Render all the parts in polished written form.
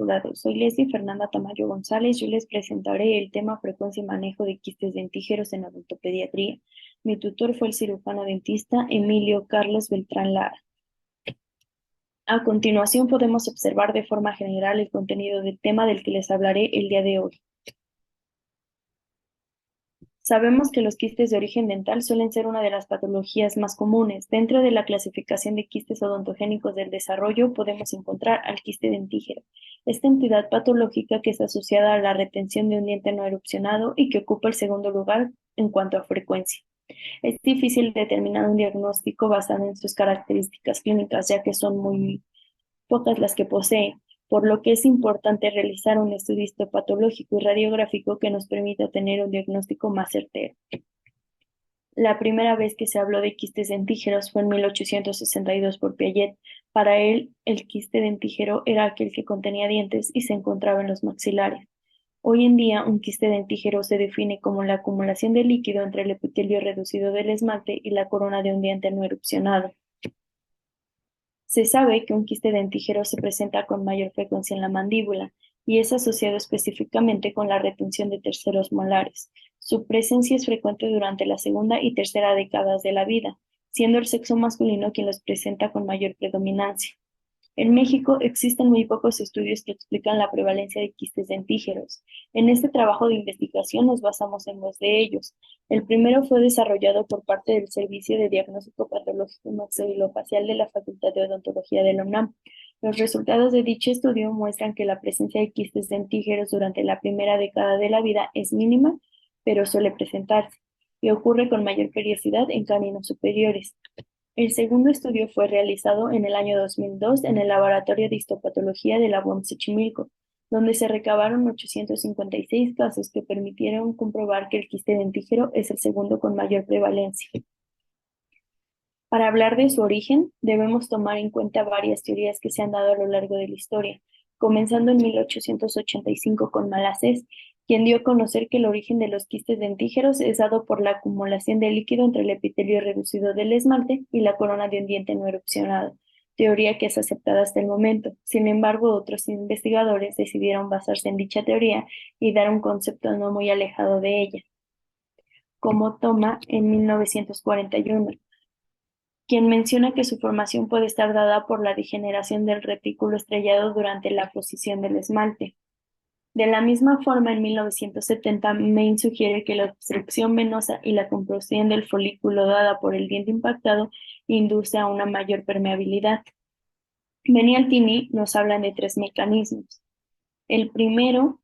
jurado. Soy Leslie Fernanda Tamayo González. Yo les presentaré el tema frecuencia y manejo de quistes dentígeros en odontopediatría. Mi tutor fue el cirujano dentista Emilio Carlos Beltrán Lara. A continuación podemos observar de forma general el contenido del tema del que les hablaré el día de hoy. Sabemos que los quistes de origen dental suelen ser una de las patologías más comunes. Dentro de la clasificación de quistes odontogénicos del desarrollo podemos encontrar al quiste dentígero. Esta entidad patológica que es asociada a la retención de un diente no erupcionado y que ocupa el segundo lugar en cuanto a frecuencia. Es difícil determinar un diagnóstico basado en sus características clínicas, ya que son muy pocas las que posee, por lo que es importante realizar un estudio histopatológico y radiográfico que nos permita tener un diagnóstico más certero. La primera vez que se habló de quistes dentígeros fue en 1862 por Piaget. Para él, el quiste dentígero era aquel que contenía dientes y se encontraba en los maxilares. Hoy en día, un quiste dentígero se define como la acumulación de líquido entre el epitelio reducido del esmalte y la corona de un diente no erupcionado. Se sabe que un quiste dentígero se presenta con mayor frecuencia en la mandíbula y es asociado específicamente con la retención de terceros molares. Su presencia es frecuente durante la segunda y tercera décadas de la vida, siendo el sexo masculino quien los presenta con mayor predominancia. En México existen muy pocos estudios que explican la prevalencia de quistes dentígeros. En este trabajo de investigación nos basamos en dos de ellos. El primero fue desarrollado por parte del Servicio de Diagnóstico Patológico Maxilofacial de la Facultad de Odontología de la UNAM. Los resultados de dicho estudio muestran que la presencia de quistes dentígeros durante la primera década de la vida es mínima, pero suele presentarse, y ocurre con mayor periodicidad en caninos superiores. El segundo estudio fue realizado en el año 2002 en el Laboratorio de Histopatología de la UAM Xochimilco, donde se recabaron 856 casos que permitieron comprobar que el quiste dentígero es el segundo con mayor prevalencia. Para hablar de su origen, debemos tomar en cuenta varias teorías que se han dado a lo largo de la historia, comenzando en 1885 con Malassez, quien dio a conocer que el origen de los quistes dentígeros es dado por la acumulación de líquido entre el epitelio reducido del esmalte y la corona de un diente no erupcionado, teoría que es aceptada hasta el momento. Sin embargo, otros investigadores decidieron basarse en dicha teoría y dar un concepto no muy alejado de ella, como Toma en 1941, quien menciona que su formación puede estar dada por la degeneración del retículo estrellado durante la posición del esmalte. De la misma forma, en 1970, Main sugiere que la obstrucción venosa y la compresión del folículo dada por el diente impactado induce a una mayor permeabilidad. Ben y Altini nos hablan de tres mecanismos. El primero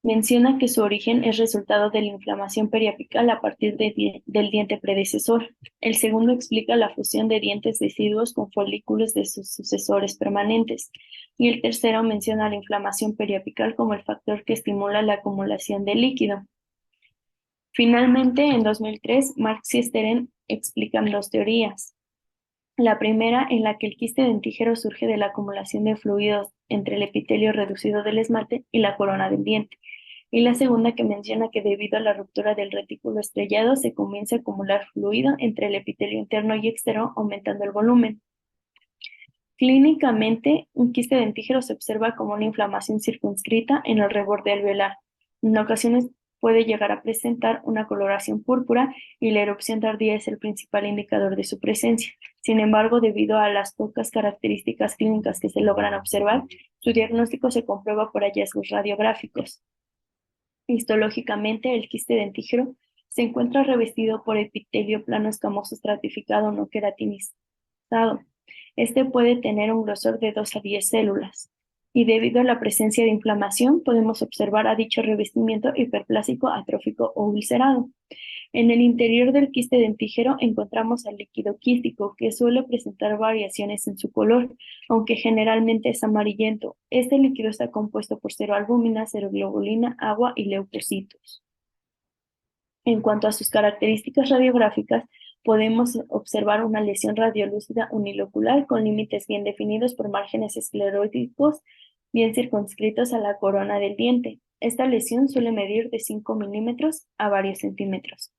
menciona que su origen es resultado de la inflamación periapical a partir del diente predecesor. El segundo explica la fusión de dientes deciduos con folículos de sus sucesores permanentes. Y el tercero menciona la inflamación periapical como el factor que estimula la acumulación de líquido. Finalmente, en 2003, Marx y Steren explican dos teorías. La primera, en la que el quiste dentígero surge de la acumulación de fluidos entre el epitelio reducido del esmalte y la corona del diente, y la segunda que menciona que debido a la ruptura del retículo estrellado se comienza a acumular fluido entre el epitelio interno y externo, aumentando el volumen. Clínicamente, un quiste dentígero se observa como una inflamación circunscrita en el reborde alveolar. En ocasiones puede llegar a presentar una coloración púrpura y la erupción tardía es el principal indicador de su presencia. Sin embargo, debido a las pocas características clínicas que se logran observar, su diagnóstico se comprueba por hallazgos radiográficos. Histológicamente, el quiste dentígero se encuentra revestido por epitelio plano escamoso estratificado no queratinizado. Este puede tener un grosor de 2 a 10 células, y debido a la presencia de inflamación podemos observar a dicho revestimiento hiperplásico, atrófico o ulcerado. En el interior del quiste dentígero encontramos al líquido quístico, que suele presentar variaciones en su color, aunque generalmente es amarillento. Este líquido está compuesto por ceroalbúmina, ceroglobulina, agua y leucocitos. En cuanto a sus características radiográficas, podemos observar una lesión radiolúcida unilocular con límites bien definidos por márgenes escleróticos bien circunscritos a la corona del diente. Esta lesión suele medir de 5 milímetros a varios centímetros.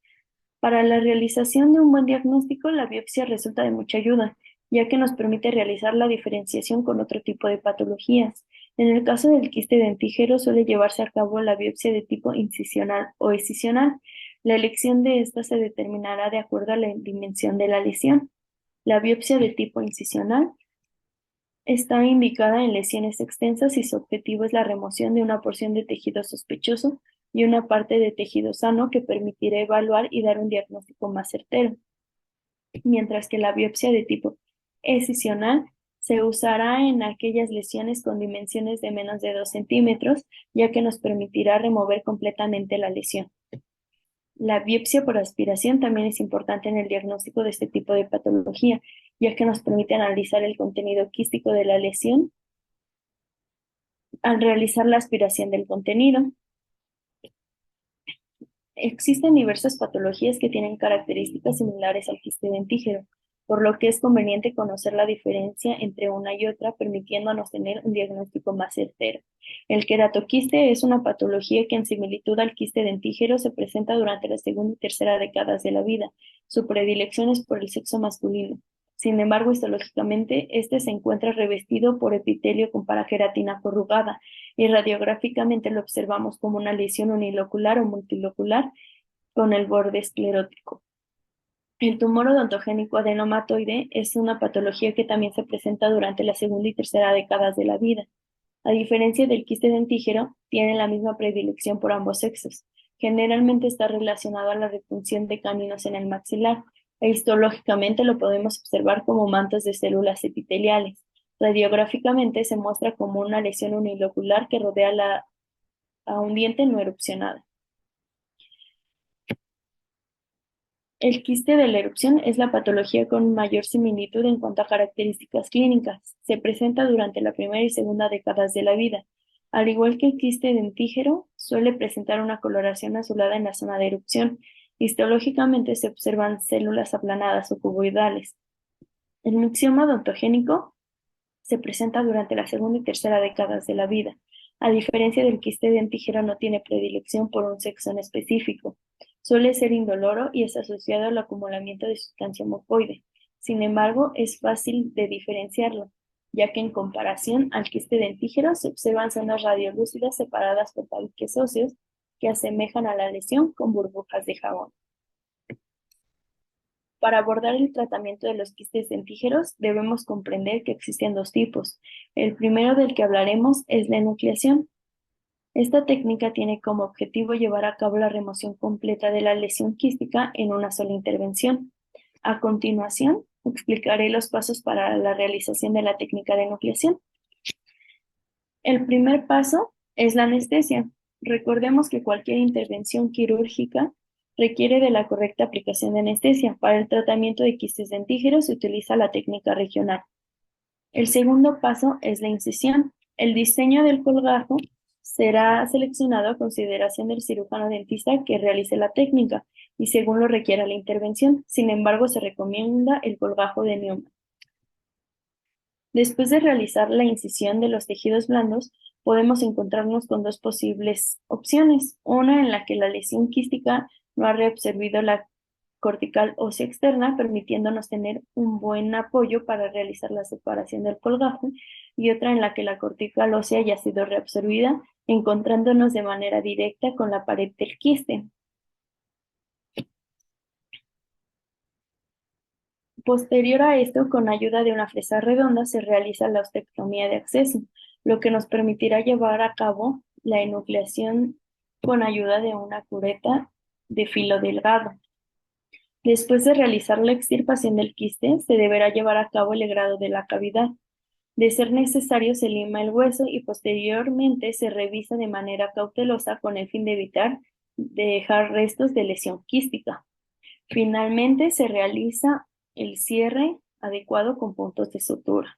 Para la realización de un buen diagnóstico, la biopsia resulta de mucha ayuda, ya que nos permite realizar la diferenciación con otro tipo de patologías. En el caso del quiste dentígero suele llevarse a cabo la biopsia de tipo incisional o excisional. La elección de esta se determinará de acuerdo a la dimensión de la lesión. La biopsia de tipo incisional está indicada en lesiones extensas y su objetivo es la remoción de una porción de tejido sospechoso y una parte de tejido sano que permitirá evaluar y dar un diagnóstico más certero, mientras que la biopsia de tipo excisional se usará en aquellas lesiones con dimensiones de menos de 2 centímetros, ya que nos permitirá remover completamente la lesión. La biopsia por aspiración también es importante en el diagnóstico de este tipo de patología, ya que nos permite analizar el contenido quístico de la lesión al realizar la aspiración del contenido. Existen diversas patologías que tienen características similares al quiste dentígero, por lo que es conveniente conocer la diferencia entre una y otra, permitiéndonos tener un diagnóstico más certero. El queratoquiste es una patología que en similitud al quiste dentígero se presenta durante la segunda y tercera décadas de la vida. Su predilección es por el sexo masculino. Sin embargo, histológicamente, este se encuentra revestido por epitelio con paraqueratina corrugada, y radiográficamente lo observamos como una lesión unilocular o multilocular con el borde esclerótico. El tumor odontogénico adenomatoide es una patología que también se presenta durante la segunda y tercera décadas de la vida. A diferencia del quiste dentígero, tiene la misma predilección por ambos sexos. Generalmente está relacionado a la refunción de caninos en el maxilar, e histológicamente lo podemos observar como mantos de células epiteliales. Radiográficamente se muestra como una lesión unilocular que rodea a un diente no erupcionado. El quiste de la erupción es la patología con mayor similitud en cuanto a características clínicas. Se presenta durante la primera y segunda décadas de la vida. Al igual que el quiste dentígero, suele presentar una coloración azulada en la zona de erupción. Histológicamente se observan células aplanadas o cuboidales. El mixioma odontogénico se presenta durante la segunda y tercera décadas de la vida. A diferencia del quiste dentígero, no tiene predilección por un sexo en específico. Suele ser indoloro y es asociado al acumulamiento de sustancia mucoide. Sin embargo, es fácil de diferenciarlo, ya que en comparación al quiste dentígero se observan zonas radiolúcidas separadas por tabiques óseos que asemejan a la lesión con burbujas de jabón. Para abordar el tratamiento de los quistes dentígeros, debemos comprender que existen dos tipos. El primero del que hablaremos es la enucleación. Esta técnica tiene como objetivo llevar a cabo la remoción completa de la lesión quística en una sola intervención. A continuación, explicaré los pasos para la realización de la técnica de enucleación. El primer paso es la anestesia. Recordemos que cualquier intervención quirúrgica requiere de la correcta aplicación de anestesia. Para el tratamiento de quistes dentígeros se utiliza la técnica regional. El segundo paso es la incisión. El diseño del colgajo será seleccionado a consideración del cirujano dentista que realice la técnica y según lo requiera la intervención. Sin embargo, se recomienda el colgajo de Neumann. Después de realizar la incisión de los tejidos blandos, podemos encontrarnos con dos posibles opciones. Una en la que la lesión quística no ha reabsorbido la cortical ósea externa, permitiéndonos tener un buen apoyo para realizar la separación del colgajo, y otra en la que la cortical ósea ya ha sido reabsorbida, encontrándonos de manera directa con la pared del quiste. Posterior a esto, con ayuda de una fresa redonda, se realiza la ostectomía de acceso, lo que nos permitirá llevar a cabo la enucleación con ayuda de una cureta de filo delgado. Después de realizar la extirpación del quiste, se deberá llevar a cabo el legrado de la cavidad. De ser necesario, se lima el hueso y posteriormente se revisa de manera cautelosa con el fin de evitar dejar restos de lesión quística. Finalmente, se realiza el cierre adecuado con puntos de sutura.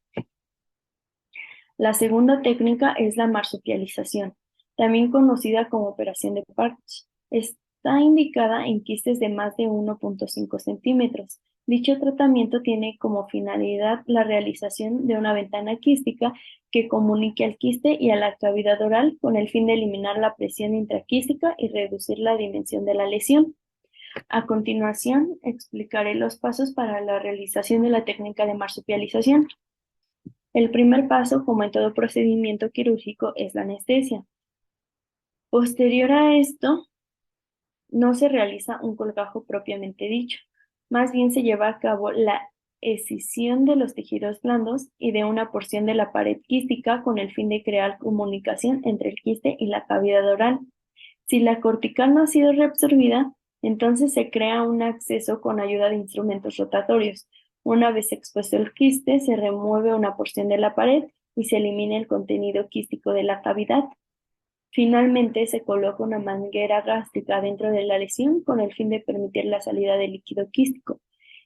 La segunda técnica es la marsupialización, también conocida como operación de Parch. Está indicada en quistes de más de 1,5 centímetros. Dicho tratamiento tiene como finalidad la realización de una ventana quística que comunique al quiste y a la cavidad oral con el fin de eliminar la presión intraquística y reducir la dimensión de la lesión. A continuación, explicaré los pasos para la realización de la técnica de marsupialización. El primer paso, como en todo procedimiento quirúrgico, es la anestesia. Posterior a esto, no se realiza un colgajo propiamente dicho, más bien se lleva a cabo la escisión de los tejidos blandos y de una porción de la pared quística con el fin de crear comunicación entre el quiste y la cavidad oral. Si la cortical no ha sido reabsorbida, entonces se crea un acceso con ayuda de instrumentos rotatorios. Una vez expuesto el quiste, se remueve una porción de la pared y se elimina el contenido quístico de la cavidad. Finalmente, se coloca una manguera gástrica dentro de la lesión con el fin de permitir la salida del líquido quístico.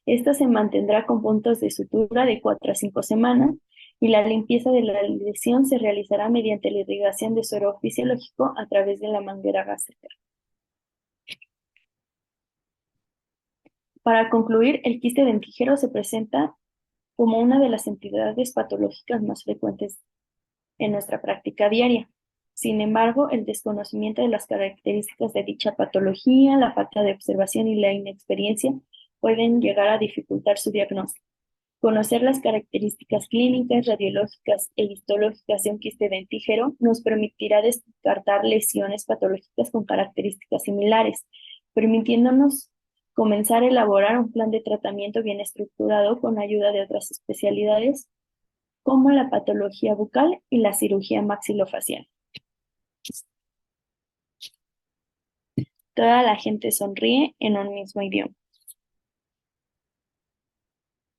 Esta se mantendrá con puntos de sutura de 4 a 5 semanas y la limpieza de la lesión se realizará mediante la irrigación de suero fisiológico a través de la manguera gástrica. Para concluir, el quiste dentígero se presenta como una de las entidades patológicas más frecuentes en nuestra práctica diaria. Sin embargo, el desconocimiento de las características de dicha patología, la falta de observación y la inexperiencia pueden llegar a dificultar su diagnóstico. Conocer las características clínicas, radiológicas e histológicas de un quiste dentígero nos permitirá descartar lesiones patológicas con características similares, permitiéndonos comenzar a elaborar un plan de tratamiento bien estructurado con ayuda de otras especialidades como la patología bucal y la cirugía maxilofacial. Toda la gente sonríe en un mismo idioma.